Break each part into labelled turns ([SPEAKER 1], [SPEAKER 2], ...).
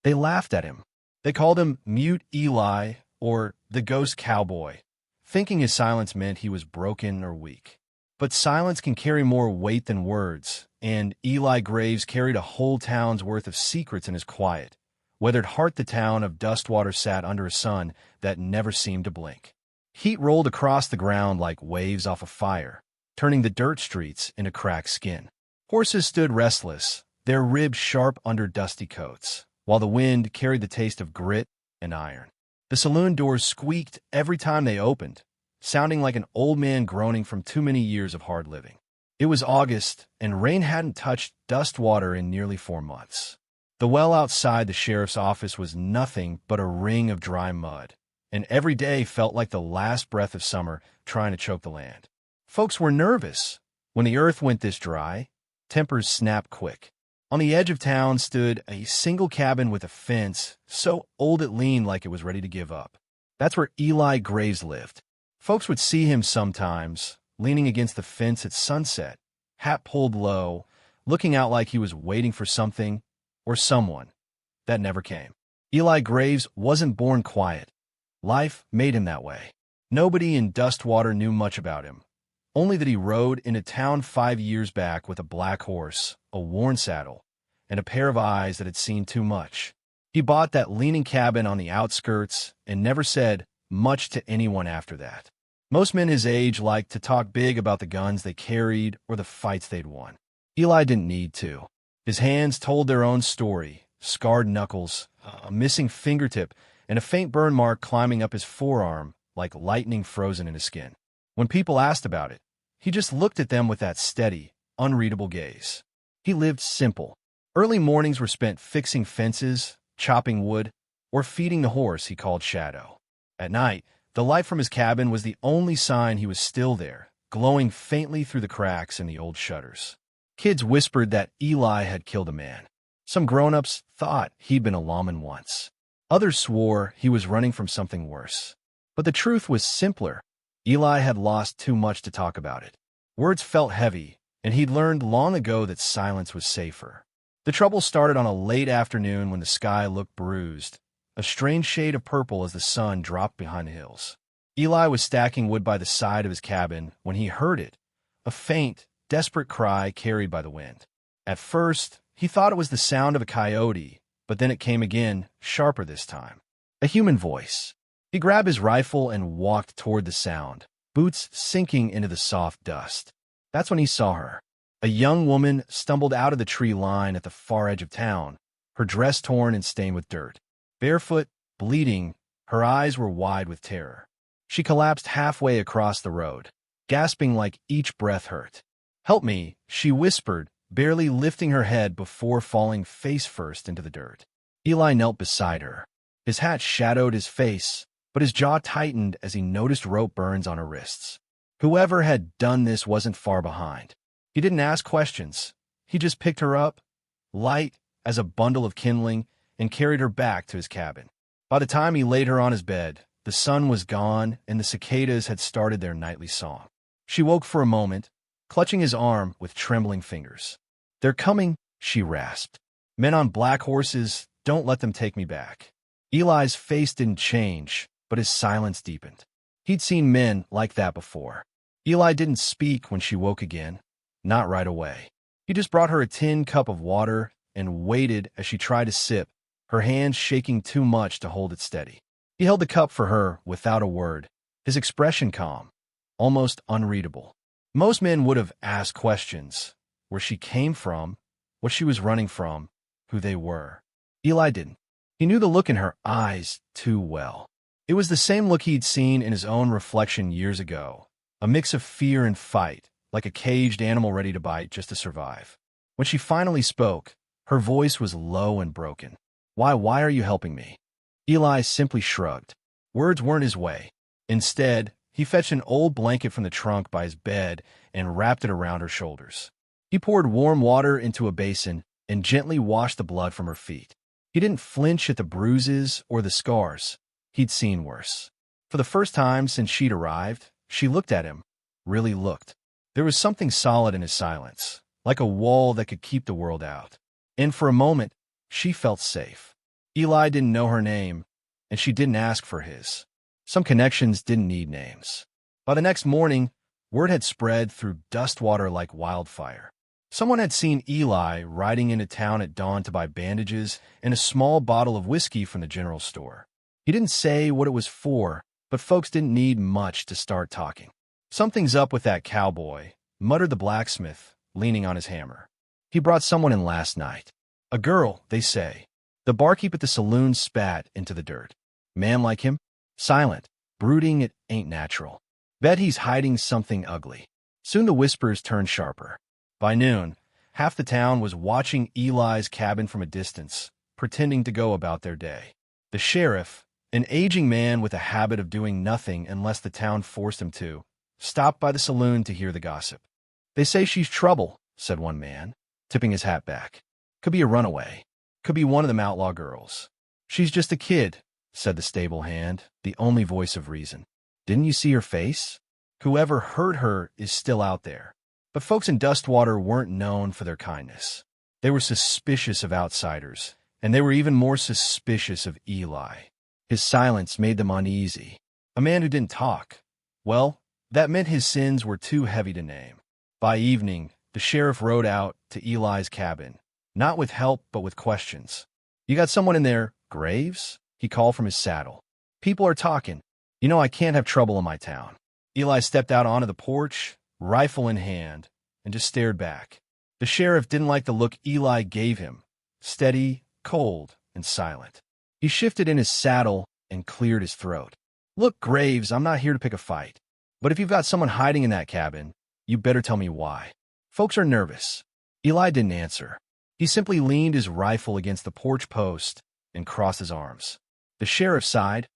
[SPEAKER 1] They laughed at him. They called him Mute Eli or the Ghost Cowboy, thinking his silence meant he was broken or weak. But silence can carry more weight than words, and Eli Graves carried a whole town's worth of secrets in his quiet. Weathered heart, the town of Dustwater sat under a sun that never seemed to blink. Heat rolled across the ground like waves off a fire, turning the dirt streets into cracked skin. Horses stood restless, their ribs sharp under dusty coats, while the wind carried the taste of grit and iron. The saloon doors squeaked every time they opened, sounding like an old man groaning from too many years of hard living. It was August, and rain hadn't touched Dustwater in nearly 4 months. The well outside the sheriff's office was nothing but a ring of dry mud, and every day felt like the last breath of summer trying to choke the land. Folks were nervous. When the earth went this dry, tempers snapped quick. On the edge of town stood a single cabin with a fence so old it leaned like it was ready to give up. That's where Eli Graves lived. Folks would see him sometimes, leaning against the fence at sunset, hat pulled low, looking out like he was waiting for something or someone that never came. Eli Graves wasn't born quiet. Life made him that way. Nobody in Dustwater knew much about him, only that he rode into town 5 years back with a black horse, a worn saddle, and a pair of eyes that had seen too much. He bought that leaning cabin on the outskirts and never said much to anyone after that. Most men his age liked to talk big about the guns they carried or the fights they'd won. Eli didn't need to. His hands told their own story, scarred knuckles, a missing fingertip, and a faint burn mark climbing up his forearm like lightning frozen in his skin. When people asked about it, he just looked at them with that steady, unreadable gaze. He lived simple. Early mornings were spent fixing fences, chopping wood, or feeding the horse he called Shadow. At night, the light from his cabin was the only sign he was still there, glowing faintly through the cracks in the old shutters. Kids whispered that Eli had killed a man. Some grown-ups thought he'd been a lawman once. Others swore he was running from something worse. But the truth was simpler. Eli had lost too much to talk about it. Words felt heavy, and he'd learned long ago that silence was safer. The trouble started on a late afternoon when the sky looked bruised, a strange shade of purple as the sun dropped behind the hills. Eli was stacking wood by the side of his cabin when he heard it, a faint, desperate cry carried by the wind. At first, he thought it was the sound of a coyote, but then it came again, sharper this time. A human voice. He grabbed his rifle and walked toward the sound, boots sinking into the soft dust. That's when he saw her. A young woman stumbled out of the tree line at the far edge of town, her dress torn and stained with dirt. Barefoot, bleeding, her eyes were wide with terror. She collapsed halfway across the road, gasping like each breath hurt. "Help me," she whispered, barely lifting her head before falling face first into the dirt. Eli knelt beside her. His hat shadowed his face, but his jaw tightened as he noticed rope burns on her wrists. Whoever had done this wasn't far behind. He didn't ask questions. He just picked her up, light as a bundle of kindling, and carried her back to his cabin. By the time he laid her on his bed, the sun was gone and the cicadas had started their nightly song. She woke for a moment, clutching his arm with trembling fingers. "They're coming," she rasped. "Men on black horses, don't let them take me back." Eli's face didn't change, but his silence deepened. He'd seen men like that before. Eli didn't speak when she woke again, not right away. He just brought her a tin cup of water and waited as she tried to sip, her hands shaking too much to hold it steady. He held the cup for her without a word, his expression calm, almost unreadable. Most men would have asked questions, where she came from, what she was running from, who they were. Eli didn't. He knew the look in her eyes too well. It was the same look he'd seen in his own reflection years ago, a mix of fear and fight, like a caged animal ready to bite just to survive. When she finally spoke, her voice was low and broken. Why are you helping me?" Eli simply shrugged. Words weren't his way. Instead, he fetched an old blanket from the trunk by his bed and wrapped it around her shoulders. He poured warm water into a basin and gently washed the blood from her feet. He didn't flinch at the bruises or the scars. He'd seen worse. For the first time since she'd arrived, she looked at him, really looked. There was something solid in his silence, like a wall that could keep the world out. And for a moment, she felt safe. Eli didn't know her name, and she didn't ask for his. Some connections didn't need names. By the next morning, word had spread through Dustwater like wildfire. Someone had seen Eli riding into town at dawn to buy bandages and a small bottle of whiskey from the general store. He didn't say what it was for, but folks didn't need much to start talking. "Something's up with that cowboy," muttered the blacksmith, leaning on his hammer. "He brought someone in last night. A girl, they say." The barkeep at the saloon spat into the dirt. "Man like him? Silent, brooding, it ain't natural. Bet he's hiding something ugly." Soon the whispers turned sharper. By noon, half the town was watching Eli's cabin from a distance, pretending to go about their day. The sheriff, an aging man with a habit of doing nothing unless the town forced him to, stopped by the saloon to hear the gossip. "They say she's trouble," said one man, tipping his hat back. "Could be a runaway. Could be one of them outlaw girls." "She's just a kid," said the stable hand, the only voice of reason. "Didn't you see her face? Whoever hurt her is still out there." But folks in Dustwater weren't known for their kindness. They were suspicious of outsiders, and they were even more suspicious of Eli. His silence made them uneasy. A man who didn't talk, well, that meant his sins were too heavy to name. By evening, the sheriff rode out to Eli's cabin, not with help but with questions. "You got someone in there, Graves?" he called from his saddle. "People are talking. You know I can't have trouble in my town." Eli stepped out onto the porch, rifle in hand, and just stared back. The sheriff didn't like the look Eli gave him, steady, cold, and silent. He shifted in his saddle and cleared his throat. "Look, Graves, I'm not here to pick a fight. But if you've got someone hiding in that cabin, you better tell me why. Folks are nervous." Eli didn't answer. He simply leaned his rifle against the porch post and crossed his arms. The sheriff sighed,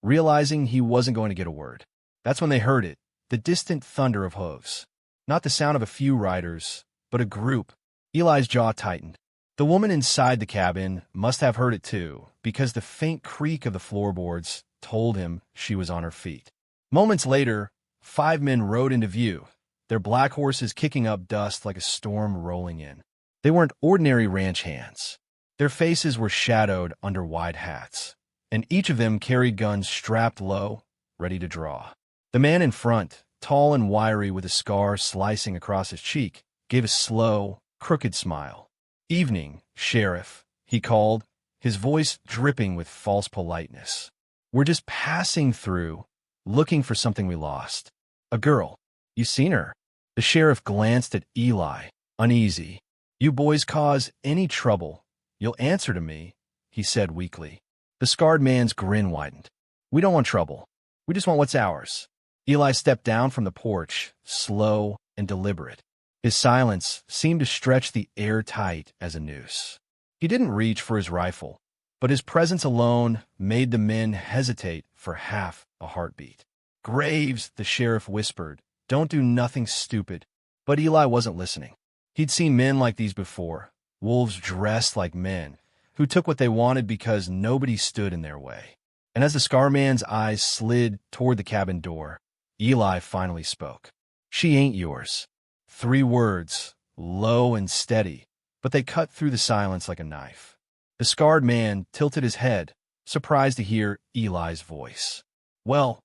[SPEAKER 1] realizing he wasn't going to get a word. That's when they heard it, the distant thunder of hooves. Not the sound of a few riders, but a group. Eli's jaw tightened. The woman inside the cabin must have heard it too, because the faint creak of the floorboards told him she was on her feet. Moments later, 5 men rode into view, their black horses kicking up dust like a storm rolling in. They weren't ordinary ranch hands. Their faces were shadowed under wide hats, and each of them carried guns strapped low, ready to draw. The man in front, tall and wiry with a scar slicing across his cheek, gave a slow, crooked smile. "Evening, Sheriff," he called, his voice dripping with false politeness. "We're just passing through, looking for something we lost. A girl. You seen her?" The sheriff glanced at Eli, uneasy. "You boys cause any trouble, you'll answer to me," he said weakly. The scarred man's grin widened. "We don't want trouble. We just want what's ours." Eli stepped down from the porch, slow and deliberate. His silence seemed to stretch the air tight as a noose. He didn't reach for his rifle, but his presence alone made the men hesitate for half a heartbeat. "Graves," the sheriff whispered, "don't do nothing stupid." But Eli wasn't listening. He'd seen men like these before, wolves dressed like men, who took what they wanted because nobody stood in their way. And as the scar man's eyes slid toward the cabin door, Eli finally spoke. "She ain't yours." 3 words, low and steady, but they cut through the silence like a knife. The scarred man tilted his head, surprised to hear Eli's voice. Well,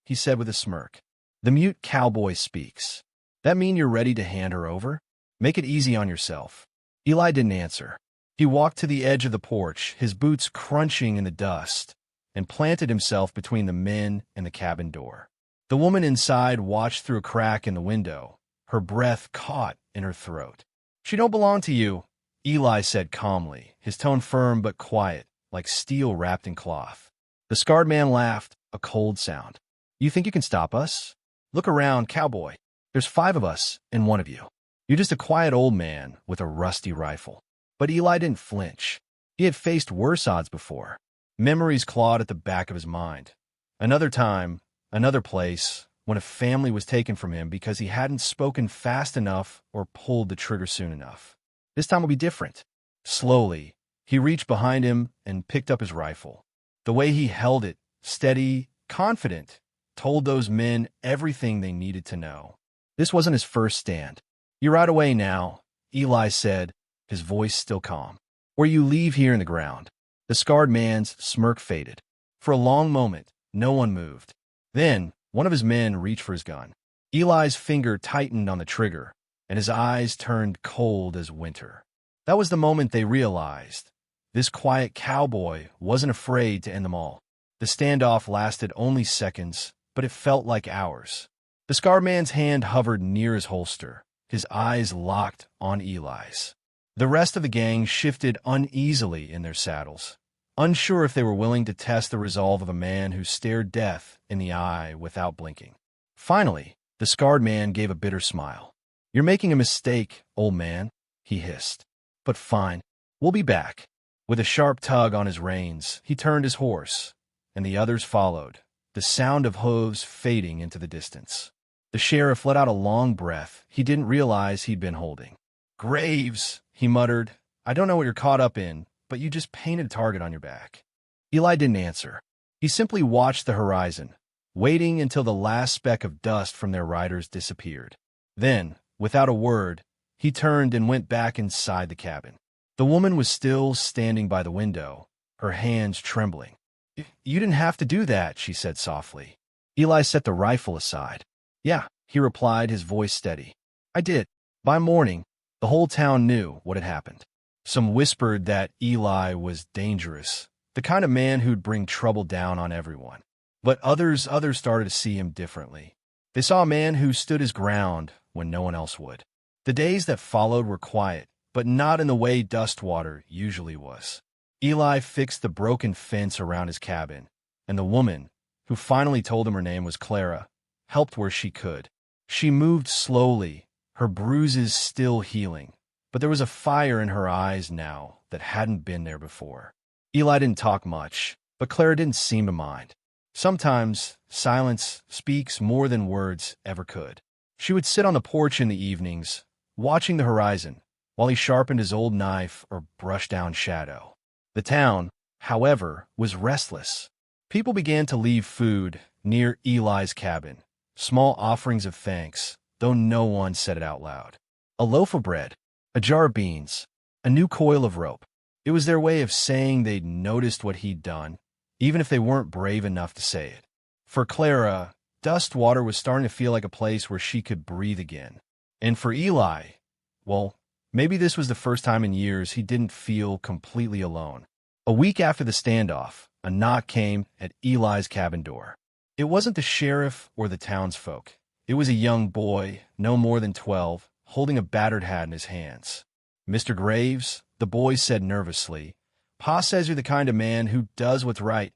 [SPEAKER 1] he said with a smirk. "The mute cowboy speaks. That mean you're ready to hand her over? Make it easy on yourself." Eli didn't answer. He walked to the edge of the porch, his boots crunching in the dust, and planted himself between the men and the cabin door. The woman inside watched through a crack in the window, her breath caught in her throat. "She don't belong to you," Eli said calmly, his tone firm but quiet, like steel wrapped in cloth. The scarred man laughed, a cold sound. "You think you can stop us? Look around, cowboy. There's 5 of us and 1 of you. You're just a quiet old man with a rusty rifle." But Eli didn't flinch. He had faced worse odds before. Memories clawed at the back of his mind. Another time, another place, when a family was taken from him because he hadn't spoken fast enough or pulled the trigger soon enough. This time will be different. Slowly, he reached behind him and picked up his rifle. The way he held it, steady, confident, told those men everything they needed to know. This wasn't his first stand. "You ride away now," Eli said, his voice still calm. "Or you leave here in the ground. The scarred man's smirk faded. For a long moment, no one moved. Then, one of his men reached for his gun. Eli's finger tightened on the trigger, and his eyes turned cold as winter. That was the moment they realized. This quiet cowboy wasn't afraid to end them all. The standoff lasted only seconds, but it felt like hours. The scarred man's hand hovered near his holster, his eyes locked on Eli's. The rest of the gang shifted uneasily in their saddles, unsure if they were willing to test the resolve of a man who stared death in the eye without blinking. Finally, the scarred man gave a bitter smile. "You're making a mistake, old man," he hissed. "But fine, we'll be back." With a sharp tug on his reins, he turned his horse, and the others followed, the sound of hooves fading into the distance. The sheriff let out a long breath he didn't realize he'd been holding. "Graves," he muttered, "I don't know what you're caught up in, but you just painted a target on your back." Eli didn't answer. He simply watched the horizon, waiting until the last speck of dust from their riders disappeared. Then, without a word, he turned and went back inside the cabin. The woman was still standing by the window, her hands trembling. "You didn't have to do that," she said softly. Eli set the rifle aside. "Yeah," he replied, his voice steady. "I did." By morning, the whole town knew what had happened. Some whispered that Eli was dangerous, the kind of man who'd bring trouble down on everyone. But others started to see him differently. They saw a man who stood his ground when no one else would. The days that followed were quiet, but not in the way Dustwater usually was. Eli fixed the broken fence around his cabin, and the woman, who finally told him her name was Clara, helped where she could. She moved slowly, her bruises still healing, but there was a fire in her eyes now that hadn't been there before. Eli didn't talk much, but Clara didn't seem to mind. Sometimes silence speaks more than words ever could. She would sit on the porch in the evenings, watching the horizon, while he sharpened his old knife or brushed down shadow. The town, however, was restless. People began to leave food near Eli's cabin, small offerings of thanks, though no one said it out loud. A loaf of bread, a jar of beans, a new coil of rope. It was their way of saying they'd noticed what he'd done, even if they weren't brave enough to say it. For Clara, Dustwater was starting to feel like a place where she could breathe again. And for Eli, well, maybe this was the first time in years he didn't feel completely alone. A week after the standoff, a knock came at Eli's cabin door. It wasn't the sheriff or the townsfolk. It was a young boy, no more than 12, holding a battered hat in his hands. "Mr. Graves," the boy said nervously, "Pa says you're the kind of man who does what's right,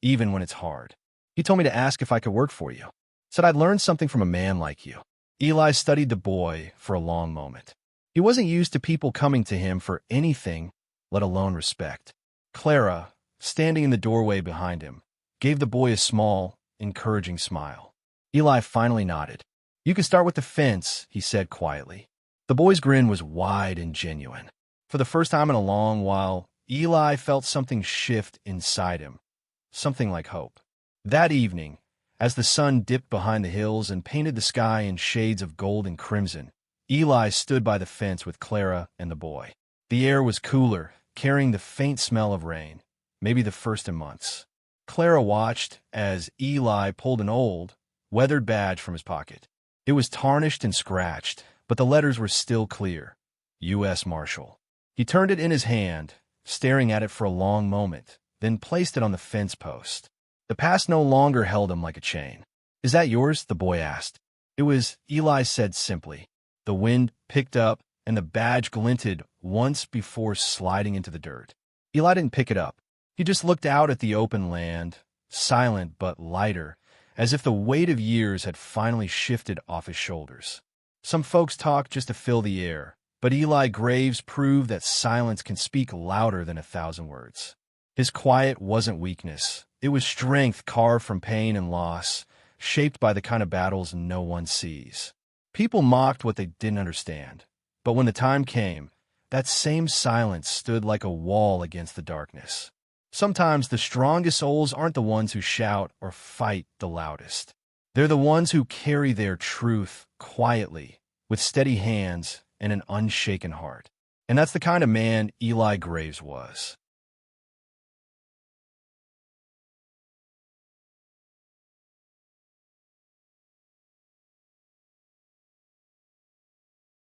[SPEAKER 1] even when it's hard. He told me to ask if I could work for you. Said I'd learn something from a man like you." Eli studied the boy for a long moment. He wasn't used to people coming to him for anything, let alone respect. Clara, standing in the doorway behind him, gave the boy a small, encouraging smile. Eli finally nodded. "You can start with the fence," he said quietly. The boy's grin was wide and genuine. For the first time in a long while, Eli felt something shift inside him, something like hope. That evening, as the sun dipped behind the hills and painted the sky in shades of gold and crimson, Eli stood by the fence with Clara and the boy. The air was cooler, carrying the faint smell of rain, maybe the first in months. Clara watched as Eli pulled an old, weathered badge from his pocket. It was tarnished and scratched, but the letters were still clear. U.S. Marshal. He turned it in his hand, staring at it for a long moment, then placed it on the fence post. The past no longer held him like a chain. "Is that yours?" the boy asked. "It was," Eli said simply. The wind picked up, and the badge glinted once before sliding into the dirt. Eli didn't pick it up. He just looked out at the open land, silent but lighter, as if the weight of years had finally shifted off his shoulders. Some folks talk just to fill the air, but Eli Graves proved that silence can speak louder than 1,000 words. His quiet wasn't weakness. It was strength carved from pain and loss, shaped by the kind of battles no one sees. People mocked what they didn't understand, but when the time came, that same silence stood like a wall against the darkness. Sometimes the strongest souls aren't the ones who shout or fight the loudest. They're the ones who carry their truth quietly, with steady hands and an unshaken heart. And that's the kind of man Eli Graves was.